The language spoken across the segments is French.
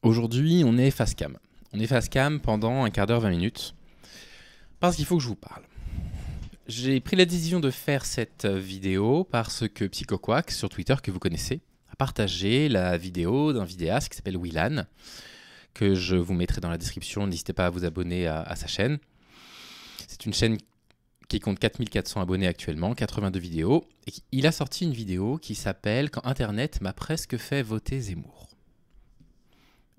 Aujourd'hui, on est face cam. On est face cam pendant un quart d'heure, 20 minutes, parce qu'il faut que je vous parle. J'ai pris la décision de faire cette vidéo parce que PsychoQuack, sur Twitter, que vous connaissez, a partagé la vidéo d'un vidéaste qui s'appelle Willan, que je vous mettrai dans la description. N'hésitez pas à vous abonner à sa chaîne. C'est une chaîne qui compte 4400 abonnés actuellement, 82 vidéos. Et il a sorti une vidéo qui s'appelle « Quand Internet m'a presque fait voter Zemmour ».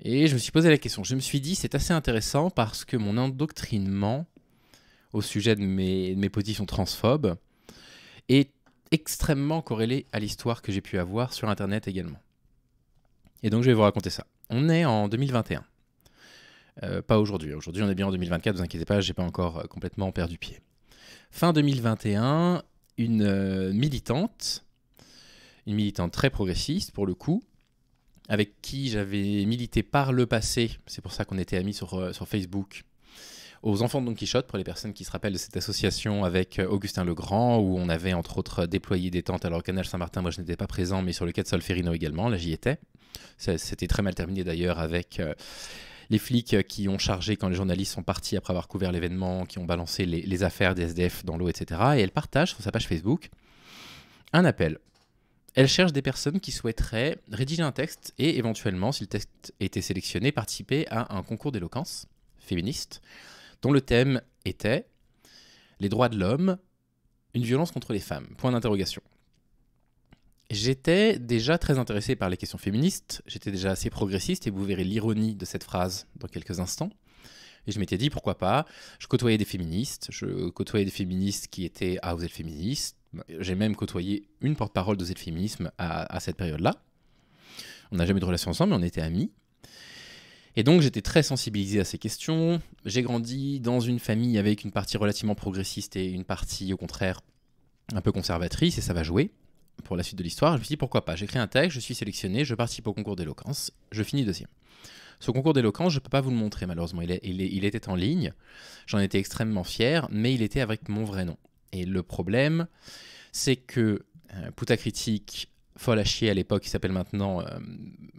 Et je me suis posé la question. Je me suis dit, c'est assez intéressant parce que mon endoctrinement au sujet de mes positions transphobes est extrêmement corrélé à l'histoire que j'ai pu avoir sur Internet également. Et donc, je vais vous raconter ça. On est en 2021. Pas aujourd'hui. Aujourd'hui, on est bien en 2024. Ne vous inquiétez pas, je n'ai pas encore complètement perdu pied. Fin 2021, une militante très progressiste pour le coup, avec qui j'avais milité par le passé, c'est pour ça qu'on était amis sur Facebook, aux Enfants de Don Quichotte, pour les personnes qui se rappellent de cette association avec Augustin Legrand, où on avait entre autres déployé des tentes. Alors au canal Saint-Martin, moi je n'étais pas présent, mais sur le quai de Solferino également, là j'y étais. C'était très mal terminé d'ailleurs avec les flics qui ont chargé quand les journalistes sont partis après avoir couvert l'événement, qui ont balancé les affaires des SDF dans l'eau, etc. Et elle partage sur sa page Facebook un appel. Elle cherche des personnes qui souhaiteraient rédiger un texte et éventuellement, si le texte était sélectionné, participer à un concours d'éloquence féministe dont le thème était « Les droits de l'homme, une violence contre les femmes ». Point d'interrogation. J'étais déjà très intéressé par les questions féministes, j'étais déjà assez progressiste et vous verrez l'ironie de cette phrase dans quelques instants. Et je m'étais dit pourquoi pas, je côtoyais des féministes qui étaient « Ah, vous êtes féministe ». J'ai même côtoyé une porte-parole de féminisme à cette période-là. On n'a jamais eu de relation ensemble, mais on était amis. Et donc j'étais très sensibilisé à ces questions. J'ai grandi dans une famille avec une partie relativement progressiste et une partie au contraire un peu conservatrice, et ça va jouer pour la suite de l'histoire. Je me suis dit pourquoi pas, j'écris un texte, je suis sélectionné, je participe au concours d'éloquence, je finis deuxième. Ce concours d'éloquence, je ne peux pas vous le montrer malheureusement, il était en ligne, j'en étais extrêmement fier, mais il était avec mon vrai nom. Et le problème, c'est que Poutacritique, folle à chier à l'époque, qui s'appelle maintenant,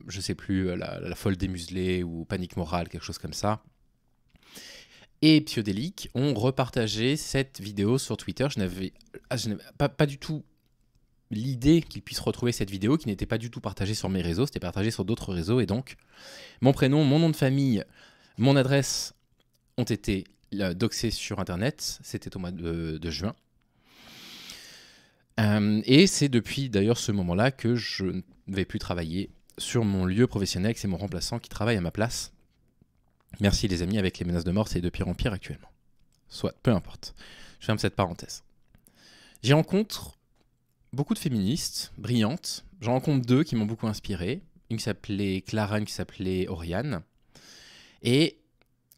je ne sais plus, la folle démuselée ou Panique morale, quelque chose comme ça, et Psychodélique ont repartagé cette vidéo sur Twitter. Je n'avais pas du tout l'idée qu'ils puissent retrouver cette vidéo, qui n'était pas du tout partagée sur mes réseaux, c'était partagé sur d'autres réseaux, et donc mon prénom, mon nom de famille, mon adresse ont été doxés sur Internet. C'était au mois de juin. Et c'est depuis d'ailleurs ce moment-là que je ne vais plus travailler sur mon lieu professionnel, que c'est mon remplaçant qui travaille à ma place. Merci les amis, avec les menaces de mort, c'est de pire en pire actuellement. Soit, peu importe. Je ferme cette parenthèse. J'y rencontre beaucoup de féministes brillantes. J'en rencontre deux qui m'ont beaucoup inspiré. Une qui s'appelait Clara, une qui s'appelait Oriane. Et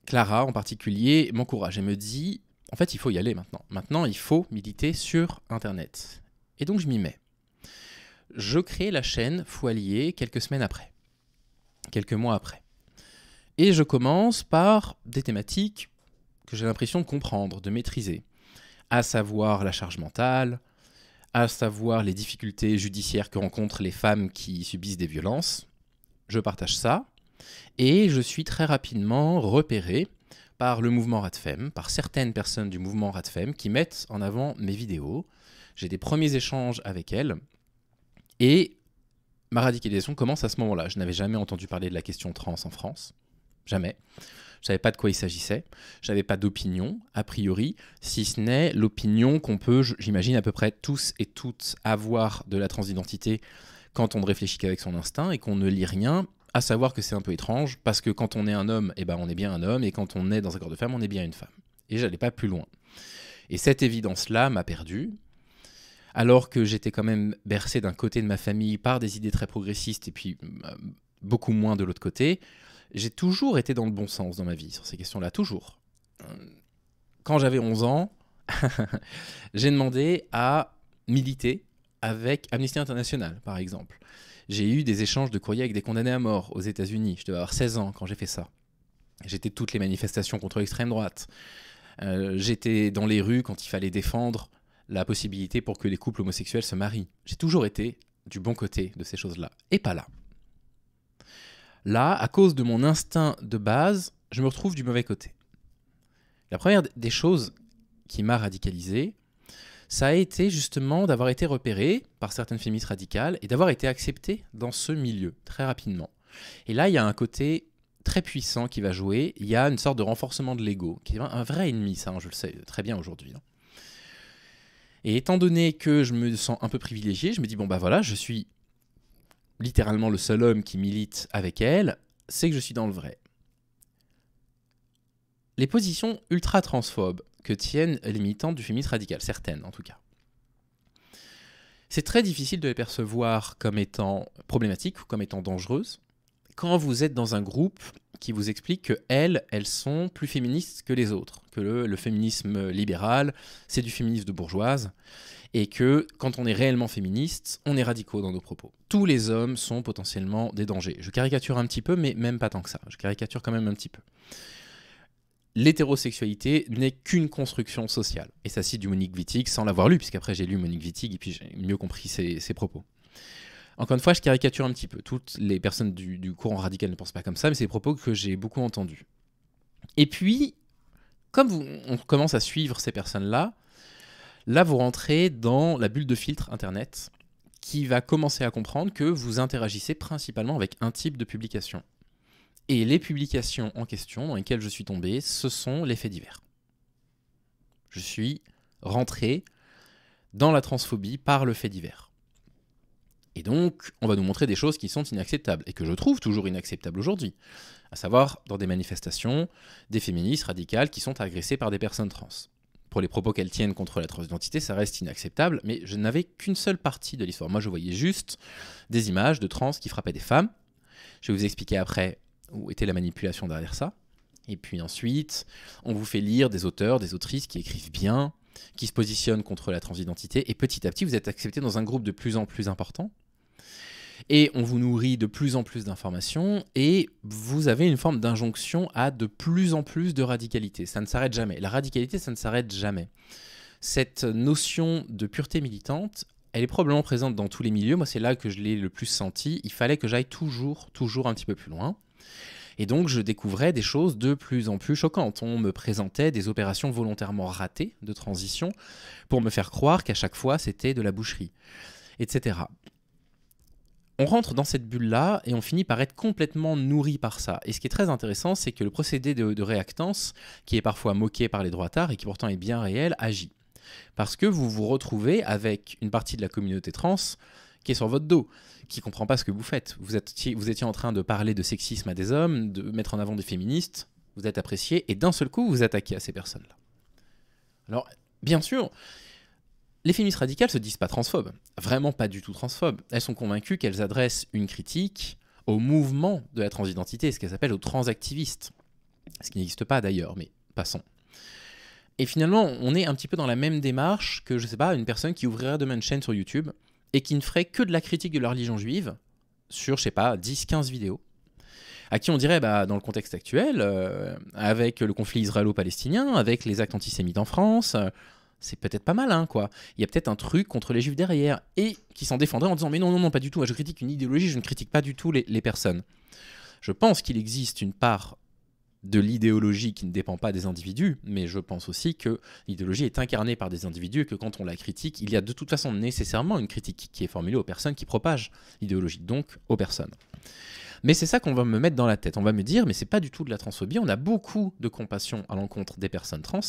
Clara en particulier m'encourage et me dit, en fait il faut y aller maintenant. Maintenant il faut militer sur Internet. Et donc je m'y mets. Je crée la chaîne Foilier quelques semaines après. Quelques mois après. Et je commence par des thématiques que j'ai l'impression de comprendre, de maîtriser. À savoir la charge mentale, à savoir les difficultés judiciaires que rencontrent les femmes qui subissent des violences. Je partage ça. Et je suis très rapidement repéré par le mouvement Radfem, par certaines personnes du mouvement Radfem qui mettent en avant mes vidéos. J'ai des premiers échanges avec elles. Et ma radicalisation commence à ce moment-là. Je n'avais jamais entendu parler de la question trans en France. Jamais. Je ne savais pas de quoi il s'agissait. Je n'avais pas d'opinion, a priori, si ce n'est l'opinion qu'on peut, j'imagine, à peu près tous et toutes avoir de la transidentité quand on ne réfléchit qu'avec son instinct et qu'on ne lit rien, à savoir que c'est un peu étrange, parce que quand on est un homme, eh ben on est bien un homme, et quand on est dans un corps de femme, on est bien une femme. Et j'allais pas plus loin. Et cette évidence-là m'a perdu, alors que j'étais quand même bercé d'un côté de ma famille par des idées très progressistes, et puis beaucoup moins de l'autre côté. J'ai toujours été dans le bon sens dans ma vie, sur ces questions-là, toujours. Quand j'avais 11 ans, j'ai demandé à militer avec Amnesty International, par exemple. J'ai eu des échanges de courriers avec des condamnés à mort aux États-Unis. Je devais avoir 16 ans quand j'ai fait ça. J'étais toutes les manifestations contre l'extrême droite. J'étais dans les rues quand il fallait défendre la possibilité pour que les couples homosexuels se marient. J'ai toujours été du bon côté de ces choses-là, et pas là. Là, à cause de mon instinct de base, je me retrouve du mauvais côté. La première des choses qui m'a radicalisé, ça a été justement d'avoir été repéré par certaines féministes radicales et d'avoir été accepté dans ce milieu très rapidement. Et là, il y a un côté très puissant qui va jouer. Il y a une sorte de renforcement de l'ego, qui est un vrai ennemi, ça, je le sais très bien aujourd'hui. Et étant donné que je me sens un peu privilégié, je me dis, bon bah voilà, je suis littéralement le seul homme qui milite avec elle, c'est que je suis dans le vrai. Les positions ultra-transphobes que tiennent les militantes du féminisme radical, certaines en tout cas, c'est très difficile de les percevoir comme étant problématiques ou comme étant dangereuses quand vous êtes dans un groupe qui vous explique que elles sont plus féministes que les autres, que le féminisme libéral, c'est du féminisme de bourgeoise, et que quand on est réellement féministe, on est radicaux dans nos propos. Tous les hommes sont potentiellement des dangers. Je caricature un petit peu, mais même pas tant que ça. Je caricature quand même un petit peu. L'hétérosexualité n'est qu'une construction sociale. Et ça cite du Monique Wittig sans l'avoir lu, puisqu'après j'ai lu Monique Wittig et puis j'ai mieux compris ses propos. Encore une fois, je caricature un petit peu. Toutes les personnes du courant radical ne pensent pas comme ça, mais c'est des propos que j'ai beaucoup entendus. Et puis, comme on commence à suivre ces personnes-là, là, vous rentrez dans la bulle de filtre Internet qui va commencer à comprendre que vous interagissez principalement avec un type de publication. Et les publications en question dans lesquelles je suis tombé, ce sont les faits divers. Je suis rentré dans la transphobie par le fait divers. Et donc, on va nous montrer des choses qui sont inacceptables, et que je trouve toujours inacceptables aujourd'hui. À savoir, dans des manifestations, des féministes radicales qui sont agressées par des personnes trans. Pour les propos qu'elles tiennent contre la transidentité, ça reste inacceptable, mais je n'avais qu'une seule partie de l'histoire. Moi, je voyais juste des images de trans qui frappaient des femmes. Je vais vous expliquer après où était la manipulation derrière ça. Et puis ensuite, on vous fait lire des auteurs, des autrices qui écrivent bien, qui se positionnent contre la transidentité, et petit à petit, vous êtes accepté dans un groupe de plus en plus important. Et on vous nourrit de plus en plus d'informations et vous avez une forme d'injonction à de plus en plus de radicalité. Ça ne s'arrête jamais. La radicalité, ça ne s'arrête jamais. Cette notion de pureté militante, elle est probablement présente dans tous les milieux. Moi, c'est là que je l'ai le plus senti. Il fallait que j'aille toujours un petit peu plus loin. Et donc, je découvrais des choses de plus en plus choquantes. On me présentait des opérations volontairement ratées de transition pour me faire croire qu'à chaque fois, c'était de la boucherie, etc. On rentre dans cette bulle-là et on finit par être complètement nourri par ça. Et ce qui est très intéressant, c'est que le procédé de réactance, qui est parfois moqué par les droitards et qui pourtant est bien réel, agit. Parce que vous vous retrouvez avec une partie de la communauté trans qui est sur votre dos, qui ne comprend pas ce que vous faites. Vous étiez en train de parler de sexisme à des hommes, de mettre en avant des féministes, vous êtes apprécié, et d'un seul coup, vous attaquez à ces personnes-là. Alors, bien sûr, les féministes radicales ne se disent pas transphobes, vraiment pas du tout transphobes. Elles sont convaincues qu'elles adressent une critique au mouvement de la transidentité, ce qu'elles appellent aux transactivistes. Ce qui n'existe pas d'ailleurs, mais passons. Et finalement, on est un petit peu dans la même démarche que, je sais pas, une personne qui ouvrirait demain une chaîne sur YouTube et qui ne ferait que de la critique de la religion juive sur, je sais pas, 10-15 vidéos, à qui on dirait, dans le contexte actuel, avec le conflit israélo-palestinien, avec les actes antisémites en France, c'est peut-être pas mal, quoi. Il y a peut-être un truc contre les juifs derrière, et qui s'en défendrait en disant, mais non, pas du tout, moi je critique une idéologie, je ne critique pas du tout les personnes. Je pense qu'il existe une part de l'idéologie qui ne dépend pas des individus, mais je pense aussi que l'idéologie est incarnée par des individus et que quand on la critique, il y a de toute façon nécessairement une critique qui est formulée aux personnes qui propagent l'idéologie, donc aux personnes. Mais c'est ça qu'on va me mettre dans la tête. On va me dire, mais c'est pas du tout de la transphobie. On a beaucoup de compassion à l'encontre des personnes trans.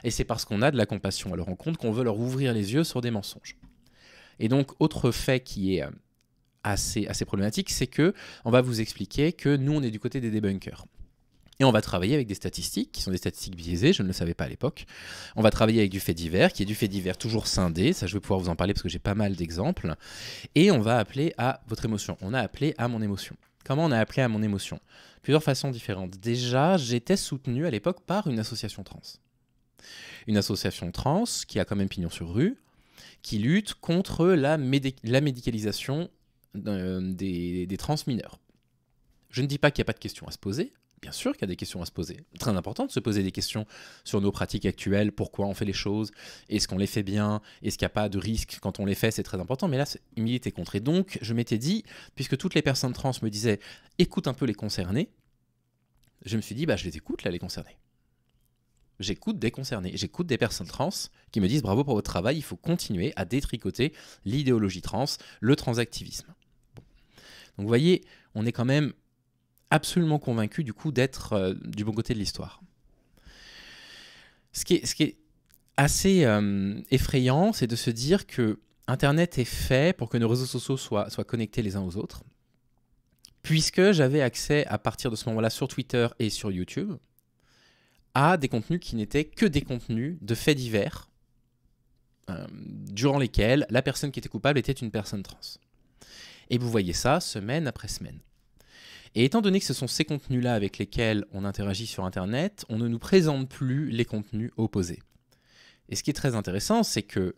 Et c'est parce qu'on a de la compassion à leur encontre qu'on veut leur ouvrir les yeux sur des mensonges. Et donc, autre fait qui est assez problématique, c'est que on va vous expliquer que nous, on est du côté des débunkers. Et on va travailler avec des statistiques, qui sont des statistiques biaisées, je ne le savais pas à l'époque. On va travailler avec du fait divers, qui est du fait divers toujours scindé, ça je vais pouvoir vous en parler parce que j'ai pas mal d'exemples. Et on va appeler à votre émotion. On a appelé à mon émotion. Comment on a appelé à mon émotion? Plusieurs façons différentes. Déjà, j'étais soutenu à l'époque par une association trans. Une association trans qui a quand même pignon sur rue, qui lutte contre la médicalisation des trans mineurs. Je ne dis pas qu'il n'y a pas de questions à se poser, Bien sûr qu'il y a des questions à se poser. Très important de se poser des questions sur nos pratiques actuelles, pourquoi on fait les choses, est-ce qu'on les fait bien, est-ce qu'il n'y a pas de risque quand on les fait, c'est très important. Mais là, il militait contre. Et donc, je m'étais dit, puisque toutes les personnes trans me disaient, écoute un peu les concernés, je me suis dit, je les écoute là, les concernés. J'écoute des concernés, j'écoute des personnes trans qui me disent bravo pour votre travail, il faut continuer à détricoter l'idéologie trans, le transactivisme. Bon. Donc vous voyez, on est quand même absolument convaincu du coup d'être du bon côté de l'histoire. Ce qui est assez effrayant, c'est de se dire que Internet est fait pour que nos réseaux sociaux soient connectés les uns aux autres, puisque j'avais accès à partir de ce moment-là sur Twitter et sur YouTube à des contenus qui n'étaient que des contenus de faits divers, durant lesquels la personne qui était coupable était une personne trans. Et vous voyez ça semaine après semaine. Et étant donné que ce sont ces contenus-là avec lesquels on interagit sur Internet, on ne nous présente plus les contenus opposés. Et ce qui est très intéressant, c'est que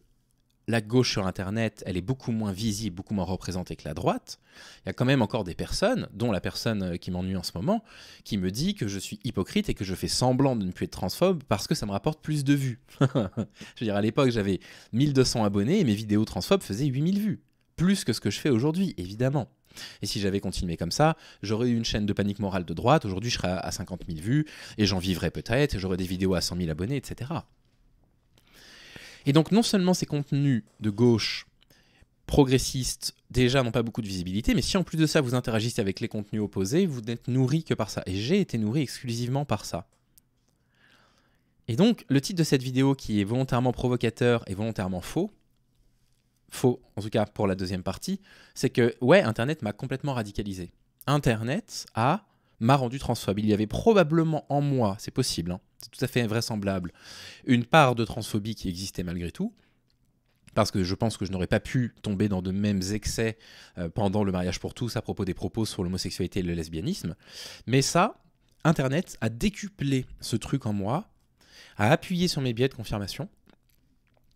la gauche sur Internet, elle est beaucoup moins visible, beaucoup moins représentée que la droite. Il y a quand même encore des personnes, dont la personne qui m'ennuie en ce moment, qui me dit que je suis hypocrite et que je fais semblant de ne plus être transphobe parce que ça me rapporte plus de vues. Je veux dire, à l'époque, j'avais 1200 abonnés et mes vidéos transphobes faisaient 8000 vues. Plus que ce que je fais aujourd'hui, évidemment. Et si j'avais continué comme ça, j'aurais eu une chaîne de panique morale de droite, aujourd'hui je serais à 50 000 vues, et j'en vivrais peut-être, et j'aurais des vidéos à 100 000 abonnés, etc. Et donc non seulement ces contenus de gauche progressistes déjà n'ont pas beaucoup de visibilité, mais si en plus de ça vous interagissez avec les contenus opposés, vous n'êtes nourri que par ça. Et j'ai été nourri exclusivement par ça. Et donc le titre de cette vidéo qui est volontairement provocateur et volontairement faux, en tout cas pour la deuxième partie, c'est que, ouais, Internet m'a complètement radicalisé. Internet m'a rendu transphobe. Il y avait probablement en moi, c'est possible, hein, c'est tout à fait vraisemblable, une part de transphobie qui existait malgré tout, parce que je pense que je n'aurais pas pu tomber dans de mêmes excès pendant le mariage pour tous à propos des propos sur l'homosexualité et le lesbianisme. Mais ça, Internet a décuplé ce truc en moi, a appuyé sur mes biais de confirmation,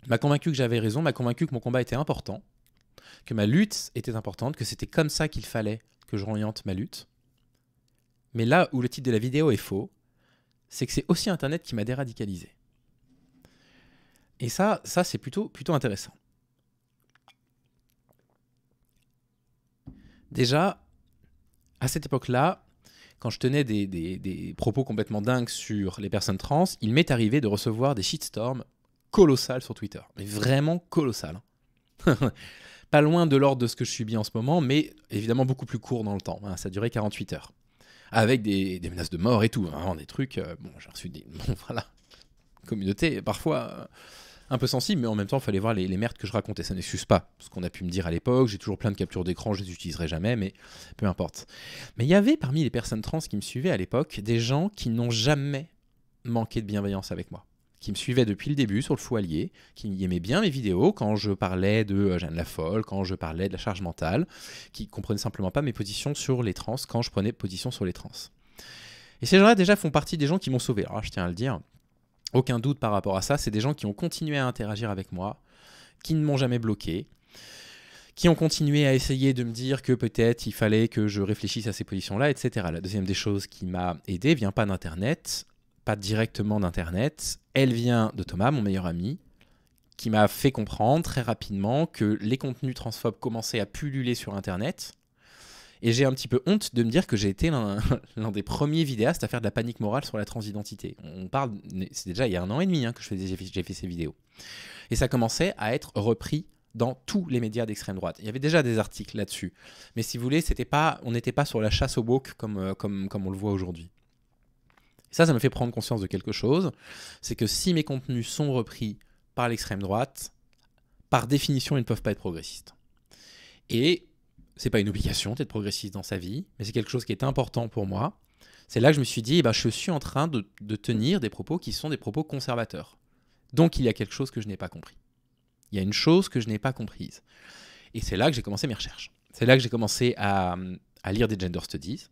m'a convaincu que j'avais raison, m'a convaincu que mon combat était important, que ma lutte était importante, que c'était comme ça qu'il fallait que j'oriente ma lutte. Mais là où le titre de la vidéo est faux, c'est que c'est aussi Internet qui m'a déradicalisé. Et ça c'est plutôt intéressant. Déjà, à cette époque-là, quand je tenais des propos complètement dingues sur les personnes trans, il m'est arrivé de recevoir des shitstorms colossales sur Twitter. Mais vraiment colossales. Pas loin de l'ordre de ce que je subis en ce moment, mais évidemment beaucoup plus court dans le temps. Ça a duré 48 heures. Avec des menaces de mort et tout. Vraiment des trucs... j'ai reçu des... voilà. Communauté, parfois... un peu sensible, mais en même temps, il fallait voir les merdes que je racontais. Ça n'excuse pas ce qu'on a pu me dire à l'époque. J'ai toujours plein de captures d'écran, je les utiliserai jamais, mais peu importe. Mais il y avait parmi les personnes trans qui me suivaient à l'époque des gens qui n'ont jamais manqué de bienveillance avec moi, qui me suivaient depuis le début sur le fou allié, qui aimaient bien mes vidéos quand je parlais de Jeanne la Folle, quand je parlais de la charge mentale, qui comprenaient simplement pas mes positions sur les trans quand je prenais position sur les trans. Et ces gens-là déjà font partie des gens qui m'ont sauvé. Alors je tiens à le dire. Aucun doute par rapport à ça, c'est des gens qui ont continué à interagir avec moi, qui ne m'ont jamais bloqué, qui ont continué à essayer de me dire que peut-être il fallait que je réfléchisse à ces positions-là, etc. La deuxième des choses qui m'a aidé vient pas d'Internet, pas directement d'Internet, elle vient de Thomas, mon meilleur ami, qui m'a fait comprendre très rapidement que les contenus transphobes commençaient à pulluler sur Internet. Et j'ai un petit peu honte de me dire que j'ai été l'un des premiers vidéastes à faire de la panique morale sur la transidentité. C'est déjà il y a 1 an et demi que j'ai fait ces vidéos. Et ça commençait à être repris dans tous les médias d'extrême droite. Il y avait déjà des articles là-dessus. Mais si vous voulez, on n'était pas sur la chasse au woke comme on le voit aujourd'hui. Et ça me fait prendre conscience de quelque chose. C'est que si mes contenus sont repris par l'extrême droite, par définition, ils ne peuvent pas être progressistes. Et c'est pas une obligation d'être progressiste dans sa vie, mais c'est quelque chose qui est important pour moi. C'est là que je me suis dit, je suis en train de tenir des propos qui sont des propos conservateurs. Donc il y a quelque chose que je n'ai pas compris. Il y a une chose que je n'ai pas comprise. Et c'est là que j'ai commencé mes recherches. C'est là que j'ai commencé à lire des gender studies,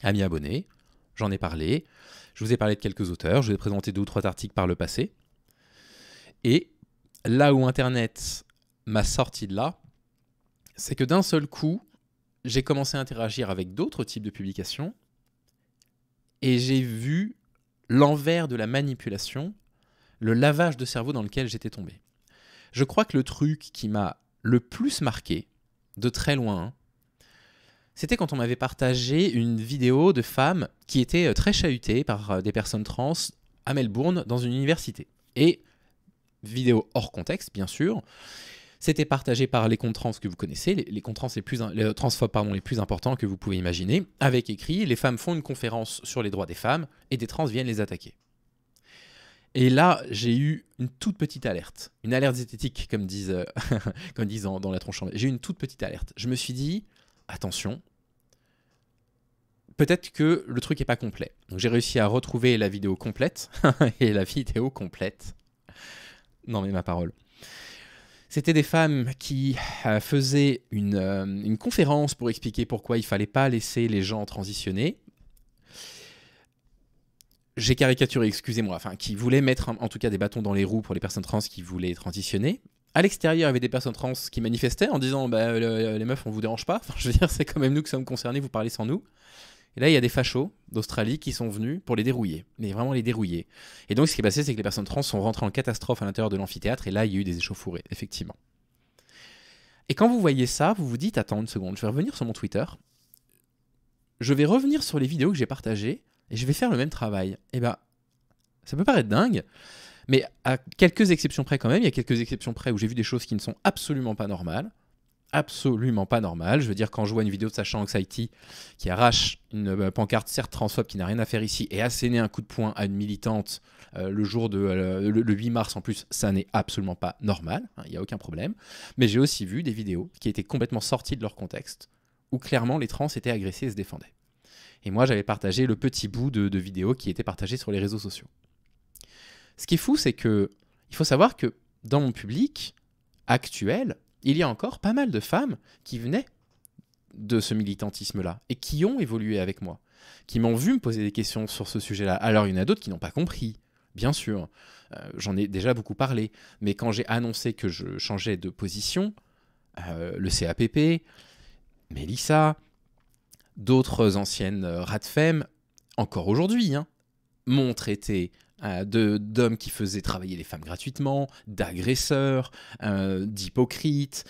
à m'y abonner. J'en ai parlé. Je vous ai parlé de quelques auteurs. Je vous ai présenté 2 ou 3 articles par le passé. Et là où Internet m'a sorti de là, c'est que d'un seul coup, j'ai commencé à interagir avec d'autres types de publications Et j'ai vu l'envers de la manipulation, le lavage de cerveau dans lequel j'étais tombé. Je crois que le truc qui m'a le plus marqué, de très loin, c'était quand on m'avait partagé une vidéo de femmes qui étaient très chahutées par des personnes trans à Melbourne dans une université. Et, vidéo hors contexte, bien sûr, c'était partagé par les comptes trans que vous connaissez, les comptes trans les transphobes les plus importants que vous pouvez imaginer, avec écrit « Les femmes font une conférence sur les droits des femmes et des trans viennent les attaquer ». Et là, j'ai eu une toute petite alerte, une alerte zététique, comme disent, dans la tronche en. J'ai eu une toute petite alerte. Je me suis dit, attention, peut-être que le truc n'est pas complet. Donc j'ai réussi à retrouver la vidéo complète, et la vidéo complète. Non mais ma parole. C'était des femmes qui faisaient une conférence pour expliquer pourquoi il ne fallait pas laisser les gens transitionner. J'ai caricaturé, excusez-moi, enfin, qui voulaient mettre en tout cas des bâtons dans les roues pour les personnes trans qui voulaient transitionner. À l'extérieur, il y avait des personnes trans qui manifestaient en disant les meufs, on vous dérange pas. Enfin, je veux dire, c'est quand même nous qui sommes concernés, vous parlez sans nous. Et là, il y a des fachos d'Australie qui sont venus pour les dérouiller, mais vraiment les dérouiller. Et donc, ce qui est passé, c'est que les personnes trans sont rentrées en catastrophe à l'intérieur de l'amphithéâtre, et là, il y a eu des échauffourées, effectivement. Et quand vous voyez ça, vous vous dites, attends une seconde, je vais revenir sur mon Twitter, je vais revenir sur les vidéos que j'ai partagées, et je vais faire le même travail. Et ben, ça peut paraître dingue, mais à quelques exceptions près quand même, il y a quelques exceptions près où j'ai vu des choses qui ne sont absolument pas normales. Absolument pas normal. Je veux dire, quand je vois une vidéo de Sacha Anxiety qui arrache une pancarte certes transphobe qui n'a rien à faire ici et asséner un coup de poing à une militante le jour de le 8 mars en plus, ça n'est absolument pas normal, il n'y a aucun problème. Mais j'ai aussi vu des vidéos qui étaient complètement sorties de leur contexte, où clairement les trans étaient agressés et se défendaient. Et moi, j'avais partagé le petit bout de vidéo qui était partagé sur les réseaux sociaux. Ce qui est fou, c'est que il faut savoir que dans mon public actuel, il y a encore pas mal de femmes qui venaient de ce militantisme-là et qui ont évolué avec moi, qui m'ont vu me poser des questions sur ce sujet-là. Alors, il y en a d'autres qui n'ont pas compris, bien sûr. J'en ai déjà beaucoup parlé. Mais quand j'ai annoncé que je changeais de position, le CAPP, Mélissa, d'autres anciennes RADFEM, encore aujourd'hui, m'ont traité d'hommes qui faisaient travailler les femmes gratuitement, d'agresseurs, d'hypocrites.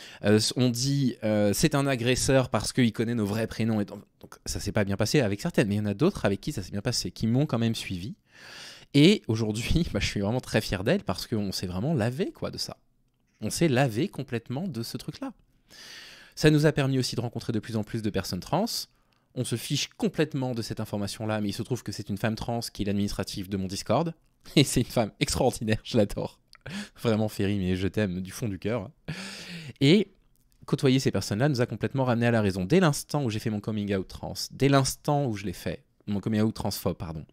On dit c'est un agresseur parce qu'il connaît nos vrais prénoms. Donc ça s'est pas bien passé avec certaines, mais il y en a d'autres avec qui ça s'est bien passé, qui m'ont quand même suivi. Et aujourd'hui, je suis vraiment très fier d'elle parce qu'on s'est vraiment lavé de ça. On s'est lavé complètement de ce truc-là. Ça nous a permis aussi de rencontrer de plus en plus de personnes trans. On se fiche complètement de cette information-là, mais il se trouve que c'est une femme trans qui est l'administrative de mon Discord. Et c'est une femme extraordinaire, je l'adore. Vraiment Ferry, mais je t'aime du fond du cœur. Et côtoyer ces personnes-là nous a complètement ramené à la raison. Dès l'instant où j'ai fait mon coming out trans, dès l'instant où je l'ai fait, mon coming out transphobe, pardon,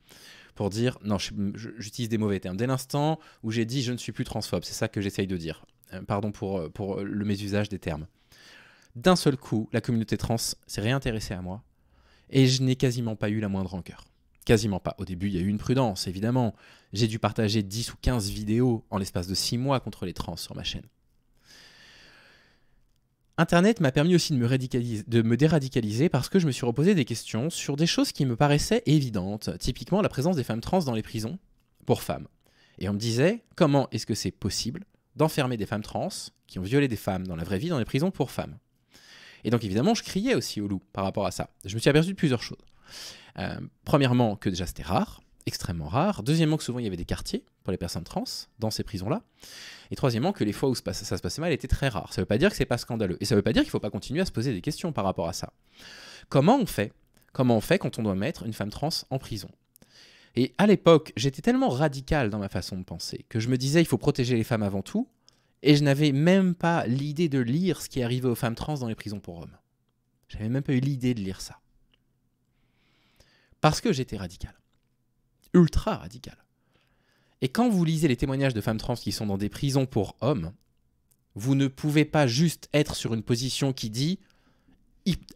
pour dire, non, j'utilise des mauvais termes. Dès l'instant où j'ai dit je ne suis plus transphobe, c'est ça que j'essaye de dire. Pardon pour le mésusage des termes. D'un seul coup, la communauté trans s'est réintéressée à moi. Et je n'ai quasiment pas eu la moindre rancœur. Quasiment pas. Au début, il y a eu une prudence, évidemment. J'ai dû partager 10 ou 15 vidéos en l'espace de 6 mois contre les trans sur ma chaîne. Internet m'a permis aussi de me déradicaliser parce que je me suis reposé des questions sur des choses qui me paraissaient évidentes. Typiquement, la présence des femmes trans dans les prisons pour femmes. Et on me disait, comment est-ce que c'est possible d'enfermer des femmes trans qui ont violé des femmes dans la vraie vie dans les prisons pour femmes ? Et donc évidemment, je criais aussi au loup par rapport à ça. Je me suis aperçu de plusieurs choses. Premièrement, que déjà c'était rare, extrêmement rare. Deuxièmement, que souvent il y avait des quartiers pour les personnes trans dans ces prisons-là. Et troisièmement, que les fois où ça se passait mal étaient très rares. Ça ne veut pas dire que c'est pas scandaleux. Et ça ne veut pas dire qu'il ne faut pas continuer à se poser des questions par rapport à ça. Comment on fait quand on doit mettre une femme trans en prison ? Et à l'époque, j'étais tellement radical dans ma façon de penser que je me disais il faut protéger les femmes avant tout. Et je n'avais même pas l'idée de lire ce qui arrivait aux femmes trans dans les prisons pour hommes. J'avais même pas eu l'idée de lire ça. Parce que j'étais radical. Ultra radical. Et quand vous lisez les témoignages de femmes trans qui sont dans des prisons pour hommes, vous ne pouvez pas juste être sur une position qui dit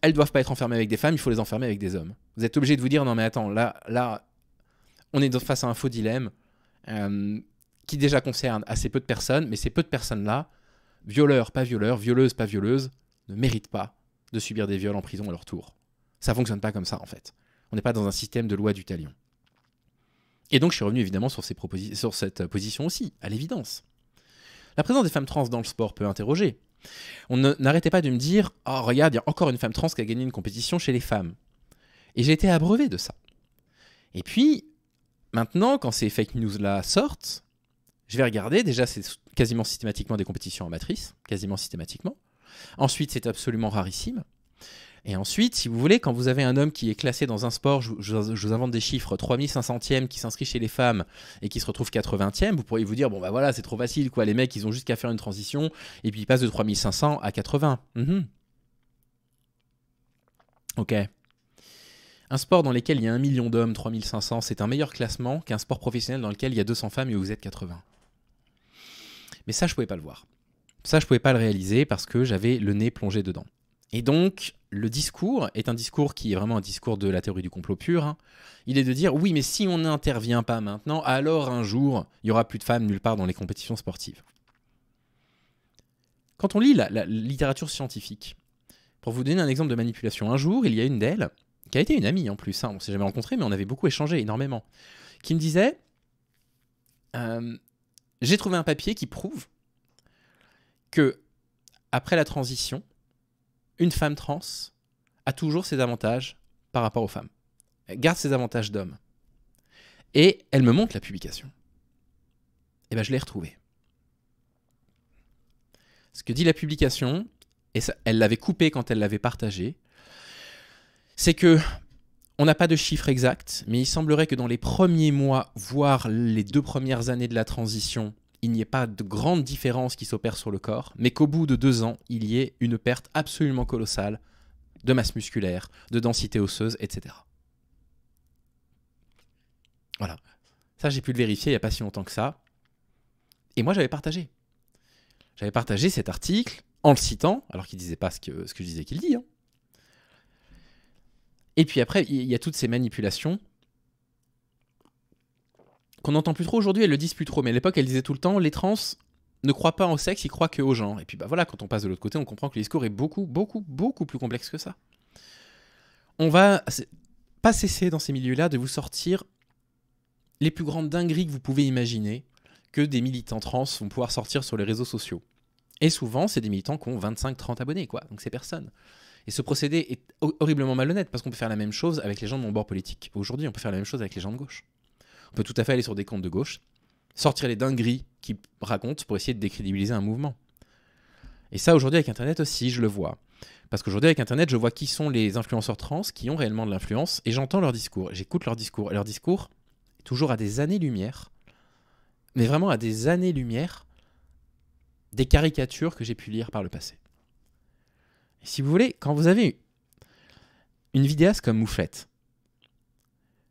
elles doivent pas être enfermées avec des femmes, il faut les enfermer avec des hommes. Vous êtes obligé de vous dire non mais attends, là on est face à un faux dilemme. Qui déjà concerne assez peu de personnes, mais ces peu de personnes-là, violeurs, pas violeurs, violeuses, pas violeuses, ne méritent pas de subir des viols en prison à leur tour. Ça fonctionne pas comme ça, en fait. On n'est pas dans un système de loi du talion. Et donc je suis revenu évidemment sur cette position aussi, à l'évidence. La présence des femmes trans dans le sport peut interroger. On n'arrêtait pas de me dire « Oh regarde, il y a encore une femme trans qui a gagné une compétition chez les femmes ». Et j'ai été abreuvé de ça. Et puis, maintenant, quand ces fake news-là sortent, je vais regarder, déjà c'est quasiment systématiquement des compétitions amatrices, quasiment systématiquement. Ensuite, c'est absolument rarissime. Et ensuite, si vous voulez, quand vous avez un homme qui est classé dans un sport, je vous invente des chiffres, 3500e qui s'inscrit chez les femmes et qui se retrouve 80e, vous pourriez vous dire, bon bah voilà, c'est trop facile, quoi. Les mecs, ils ont juste qu'à faire une transition et puis ils passent de 3500 à 80. Ok. Un sport dans lequel il y a 1 million d'hommes, 3500, c'est un meilleur classement qu'un sport professionnel dans lequel il y a 200 femmes et où vous êtes 80. Mais ça, je pouvais pas le voir. Ça, je pouvais pas le réaliser parce que j'avais le nez plongé dedans. Et donc, le discours est un discours qui est vraiment un discours de la théorie du complot pur. Hein. Il est de dire, oui, mais si on n'intervient pas maintenant, alors un jour, il n'y aura plus de femmes nulle part dans les compétitions sportives. Quand on lit la littérature scientifique, pour vous donner un exemple de manipulation, un jour, il y a une d'elles, qui a été une amie en plus, hein, on ne s'est jamais rencontrés, mais on avait beaucoup échangé énormément, qui me disait, j'ai trouvé un papier qui prouve que, après la transition, une femme trans a toujours ses avantages par rapport aux femmes. Elle garde ses avantages d'homme. Et elle me montre la publication. Et bien, je l'ai retrouvée. Ce que dit la publication, et ça, elle l'avait coupé quand elle l'avait partagé, c'est que on n'a pas de chiffres exacts, mais il semblerait que dans les premiers mois, voire les 2 premières années de la transition, il n'y ait pas de grande différence qui s'opère sur le corps, mais qu'au bout de 2 ans, il y ait une perte absolument colossale de masse musculaire, de densité osseuse, etc. Voilà. Ça, j'ai pu le vérifier il n'y a pas si longtemps que ça. Et moi, j'avais partagé. J'avais partagé cet article en le citant, alors qu'il ne disait pas ce que je disais qu'il dit. Hein. Et puis après, il y a toutes ces manipulations qu'on n'entend plus trop aujourd'hui, elles le disent plus trop, mais à l'époque, elle disait tout le temps, les trans ne croient pas au sexe, ils croient qu'au genre. Et puis bah voilà, quand on passe de l'autre côté, on comprend que le discours est beaucoup, beaucoup, beaucoup plus complexe que ça. On va pas cesser dans ces milieux-là de vous sortir les plus grandes dingueries que vous pouvez imaginer que des militants trans vont pouvoir sortir sur les réseaux sociaux. Et souvent, c'est des militants qui ont 25-30 abonnés, quoi. Donc c'est personne. Et ce procédé est horriblement malhonnête, parce qu'on peut faire la même chose avec les gens de mon bord politique. Aujourd'hui, on peut faire la même chose avec les gens de gauche. On peut tout à fait aller sur des comptes de gauche, sortir les dingueries qu'ils racontent pour essayer de décrédibiliser un mouvement. Et ça, aujourd'hui, avec Internet aussi, je le vois. Parce qu'aujourd'hui, avec Internet, je vois qui sont les influenceurs trans qui ont réellement de l'influence, et j'entends leur discours, j'écoute leur discours. Et leur discours est toujours à des années-lumière, mais vraiment à des années-lumière, des caricatures que j'ai pu lire par le passé. Et si vous voulez, quand vous avez une vidéaste comme Mouflette,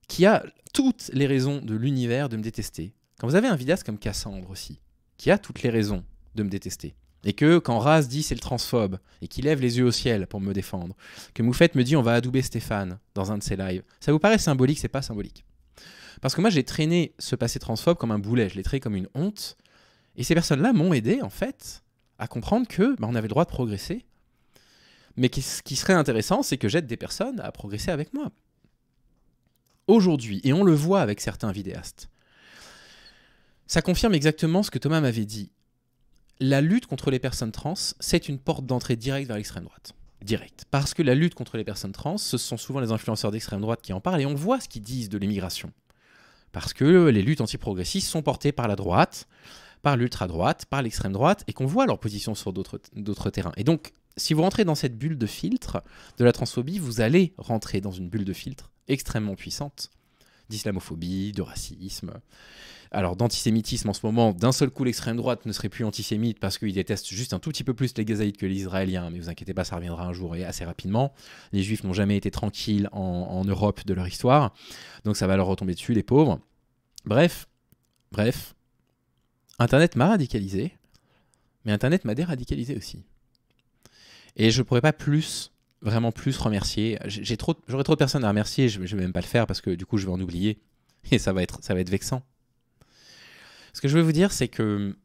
qui a toutes les raisons de l'univers de me détester, quand vous avez un vidéaste comme Cassandre aussi, qui a toutes les raisons de me détester, et que quand Raz dit c'est le transphobe, et qu'il lève les yeux au ciel pour me défendre, que Mouflette me dit on va adouber Stéphane dans un de ses lives, ça vous paraît symbolique, c'est pas symbolique. Parce que moi j'ai traîné ce passé transphobe comme un boulet, je l'ai traité comme une honte, et ces personnes-là m'ont aidé en fait à comprendre que on avait le droit de progresser, mais ce qui serait intéressant, c'est que j'aide des personnes à progresser avec moi. Aujourd'hui, et on le voit avec certains vidéastes, ça confirme exactement ce que Thomas m'avait dit. La lutte contre les personnes trans, c'est une porte d'entrée directe vers l'extrême droite. Direct. Parce que la lutte contre les personnes trans, ce sont souvent les influenceurs d'extrême droite qui en parlent, et on voit ce qu'ils disent de l'immigration. Parce que les luttes antiprogressistes sont portées par la droite, par l'ultra-droite, par l'extrême droite, et qu'on voit leur position sur d'autres terrains. Et donc, si vous rentrez dans cette bulle de filtre de la transphobie, vous allez rentrer dans une bulle de filtre extrêmement puissante d'islamophobie, de racisme, alors d'antisémitisme en ce moment. D'un seul coup, l'extrême droite ne serait plus antisémite parce qu'ils détestent juste un tout petit peu plus les Gazaïdes que les Israéliens, mais vous inquiétez pas, ça reviendra un jour et assez rapidement. Les Juifs n'ont jamais été tranquilles en Europe de leur histoire, donc ça va leur retomber dessus, les pauvres. Bref, Internet m'a radicalisé, mais Internet m'a déradicalisé aussi. Et je ne pourrais pas vraiment plus remercier. J'aurais trop de personnes à remercier, je ne vais même pas le faire parce que du coup je vais en oublier. Et ça va être vexant. Ce que je veux vous dire, c'est que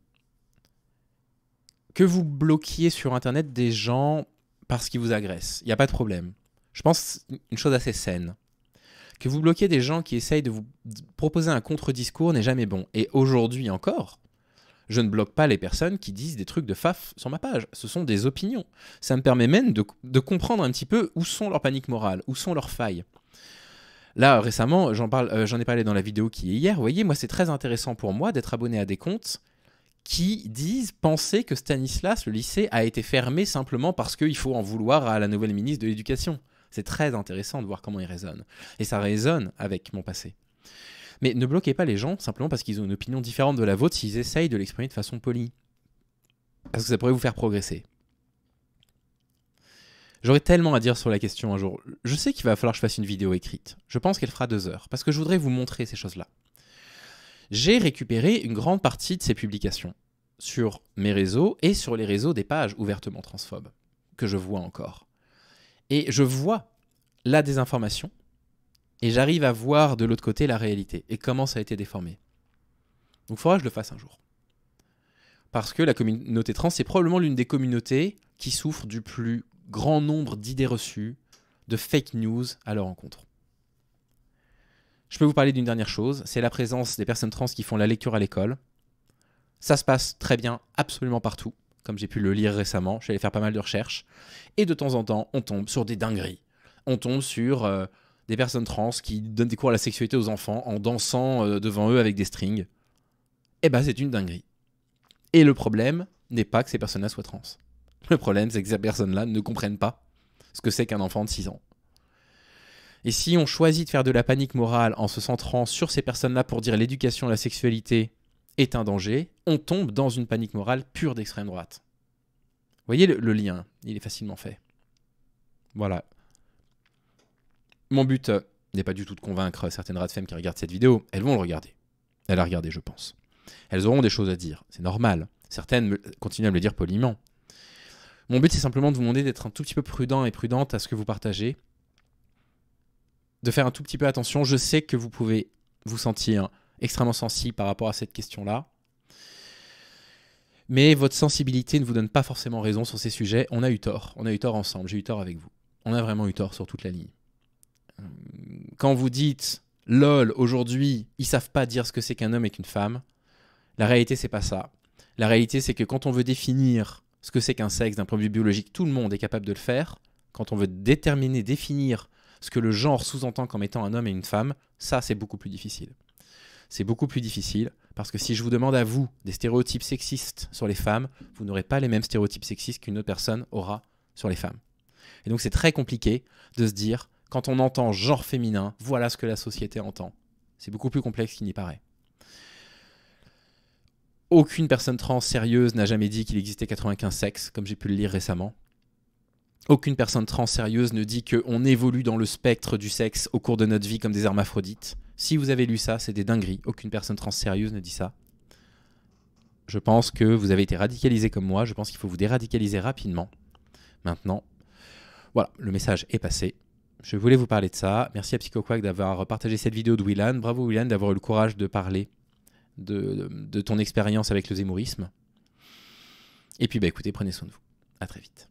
vous bloquiez sur Internet des gens parce qu'ils vous agressent, il n'y a pas de problème. Je pense une chose assez saine. Que vous bloquez des gens qui essayent de vous proposer un contre-discours n'est jamais bon. Et aujourd'hui encore, je ne bloque pas les personnes qui disent des trucs de faf sur ma page. Ce sont des opinions. Ça me permet même de comprendre un petit peu où sont leurs paniques morales, où sont leurs failles. Là, récemment, j'en ai parlé dans la vidéo qui est hier. Vous voyez, moi, c'est très intéressant pour moi d'être abonné à des comptes qui disent penser que Stanislas, le lycée, a été fermé simplement parce qu'il faut en vouloir à la nouvelle ministre de l'Éducation. C'est très intéressant de voir comment ils raisonnent. Et ça résonne avec mon passé. Mais ne bloquez pas les gens simplement parce qu'ils ont une opinion différente de la vôtre s'ils essayent de l'exprimer de façon polie. Parce que ça pourrait vous faire progresser. J'aurais tellement à dire sur la question un jour. Je sais qu'il va falloir que je fasse une vidéo écrite. Je pense qu'elle fera 2 heures. Parce que je voudrais vous montrer ces choses-là. J'ai récupéré une grande partie de ces publications sur mes réseaux et sur les réseaux des pages ouvertement transphobes que je vois encore. Et je vois la désinformation et j'arrive à voir de l'autre côté la réalité et comment ça a été déformé. Donc il faudra que je le fasse un jour. Parce que la communauté trans, c'est probablement l'une des communautés qui souffre du plus grand nombre d'idées reçues, de fake news à leur encontre. Je peux vous parler d'une dernière chose, c'est la présence des personnes trans qui font la lecture à l'école. Ça se passe très bien, absolument partout, comme j'ai pu le lire récemment, j'allais faire pas mal de recherches. Et de temps en temps, on tombe sur des dingueries. On tombe sur des personnes trans qui donnent des cours à la sexualité aux enfants en dansant devant eux avec des strings. Eh ben, c'est une dinguerie. Et le problème n'est pas que ces personnes-là soient trans. Le problème, c'est que ces personnes-là ne comprennent pas ce que c'est qu'un enfant de 6 ans. Et si on choisit de faire de la panique morale en se centrant sur ces personnes-là pour dire l'éducation et la sexualité est un danger, on tombe dans une panique morale pure d'extrême droite. Vous voyez le lien, il est facilement fait. Voilà. Mon but n'est pas du tout de convaincre certaines rats de femmes qui regardent cette vidéo. Elles vont le regarder. Elles la regarder, je pense. Elles auront des choses à dire. C'est normal. Certaines continuent à me le dire poliment. Mon but, c'est simplement de vous demander d'être un tout petit peu prudent et prudente à ce que vous partagez. De faire un tout petit peu attention. Je sais que vous pouvez vous sentir extrêmement sensible par rapport à cette question-là. Mais votre sensibilité ne vous donne pas forcément raison sur ces sujets. On a eu tort. On a eu tort ensemble. J'ai eu tort avec vous. On a vraiment eu tort sur toute la ligne. Quand vous dites « lol, aujourd'hui, ils savent pas dire ce que c'est qu'un homme et qu'une femme », la réalité, c'est pas ça. La réalité, c'est que quand on veut définir ce que c'est qu'un sexe d'un point de vue biologique, tout le monde est capable de le faire. Quand on veut définir ce que le genre sous-entend comme étant un homme et une femme, ça, c'est beaucoup plus difficile. C'est beaucoup plus difficile parce que si je vous demande à vous des stéréotypes sexistes sur les femmes, vous n'aurez pas les mêmes stéréotypes sexistes qu'une autre personne aura sur les femmes. Et donc, c'est très compliqué de se dire, quand on entend genre féminin, voilà ce que la société entend. C'est beaucoup plus complexe qu'il n'y paraît. Aucune personne trans sérieuse n'a jamais dit qu'il existait 95 sexes, comme j'ai pu le lire récemment. Aucune personne trans sérieuse ne dit qu'on évolue dans le spectre du sexe au cours de notre vie comme des hermaphrodites. Si vous avez lu ça, c'est des dingueries. Aucune personne trans sérieuse ne dit ça. Je pense que vous avez été radicalisé comme moi. Je pense qu'il faut vous déradicaliser rapidement. Maintenant, voilà, le message est passé. Je voulais vous parler de ça. Merci à PsychoQuack d'avoir partagé cette vidéo de Willan. Bravo Willan d'avoir eu le courage de parler de ton expérience avec le zémourisme. Et puis, écoutez, prenez soin de vous. À très vite.